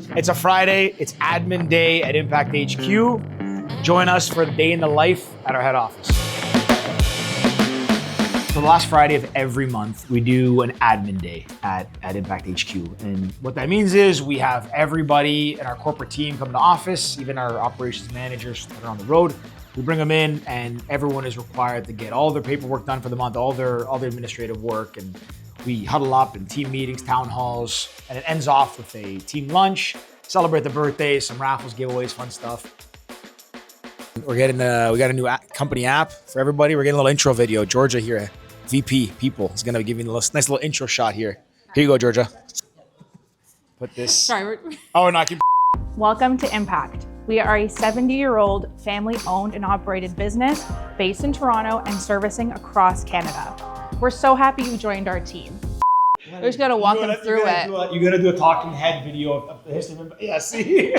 It's a Friday, it's admin day at Impact HQ. Join us for the day in the life at our head office. So the last Friday of every month, we do an admin day at Impact HQ. And what that means is we have everybody in our corporate team come to office, even our operations managers that are on the road. We bring them in and everyone is required to get all their paperwork done for the month, all their administrative work. And we huddle up in team meetings, town halls, and it ends off with a team lunch, celebrate the birthdays, some raffles, giveaways, fun stuff. We got a new company app for everybody. We're getting a little intro video. Georgia here, VP People, is gonna be giving a nice little intro shot here. Here you go, Georgia. Put this. Sorry. Oh, not keep. Welcome to Impact. We are a 70-year-old family-owned and operated business based in Toronto and servicing across Canada. We're so happy you joined our team. We just gotta walk them through it. You gotta do a talking head video of the history of. Yeah, see.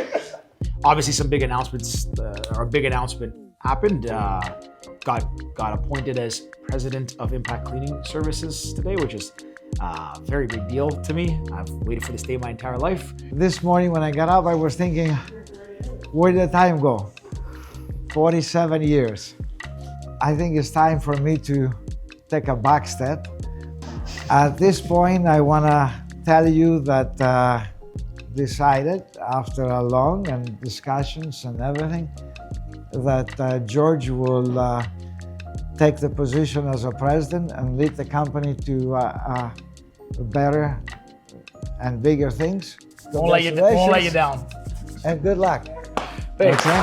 Obviously, some big announcements. Our big announcement happened. Got appointed as president of Impact Cleaning Services today, which is a very big deal to me. I've waited for this day my entire life. This morning when I got up, I was thinking, where did the time go? 47 years. I think it's time for me to take a back step. At this point, I want to tell you that decided after a long and discussions and everything that George will take the position as a president and lead the company to better and bigger things. Won't let you down. And good luck. Thanks. Okay?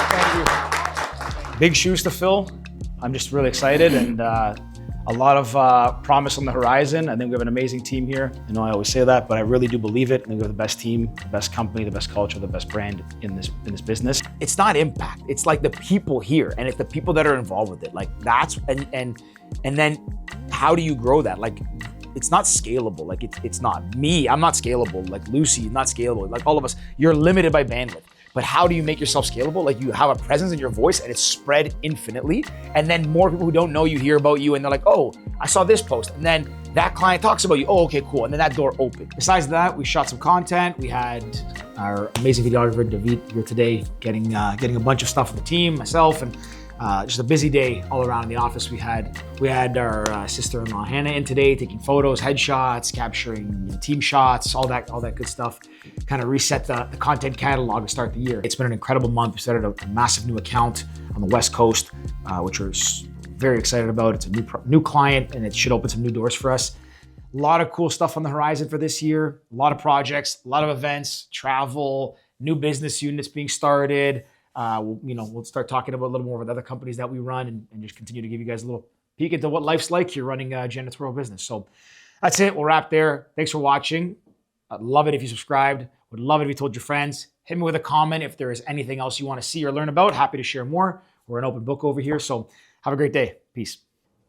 Thank you. Big shoes to fill. I'm just really excited and a lot of promise on the horizon. I think we have an amazing team here. I know I always say that, but I really do believe it. I think we have the best team, the best company, the best culture, the best brand in this business. It's not Impact. It's like the people here, and it's the people that are involved with it. Like that's and then how do you grow that? Like it's not scalable. Like it's not me. I'm not scalable. Like Lucy, not scalable. Like all of us, you're limited by bandwidth. But how do you make yourself scalable? Like you have a presence in your voice and it's spread infinitely. And then more people who don't know you hear about you and they're like, oh, I saw this post. And then that client talks about you. Oh, okay, cool. And then that door opened. Besides that, we shot some content. We had our amazing videographer, David, here today, getting a bunch of stuff for the team, myself, and just a busy day all around in the office. We had our sister-in-law Hannah in today, taking photos, headshots, capturing team shots, all that good stuff. Kind of reset the content catalog to start the year. It's been an incredible month. We started a massive new account on the West Coast, which we're very excited about. It's a new client, and it should open some new doors for us. A lot of cool stuff on the horizon for this year. A lot of projects, a lot of events, travel, new business units being started. We'll start talking about a little more with other companies that we run and just continue to give you guys a little peek into what life's like here running a janitorial business. So that's it. We'll wrap there. Thanks for watching. I'd love it if you subscribed. Would love it if you told your friends. Hit me with a comment if there is anything else you want to see or learn about. Happy to share more. We're an open book over here. So have a great day. Peace.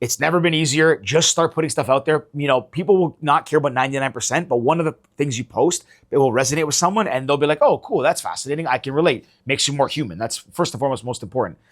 It's never been easier. Just start putting stuff out there. You know, people will not care about 99%, but one of the things you post, it will resonate with someone and they'll be like, oh, cool, that's fascinating. I can relate. Makes you more human. That's first and foremost most important.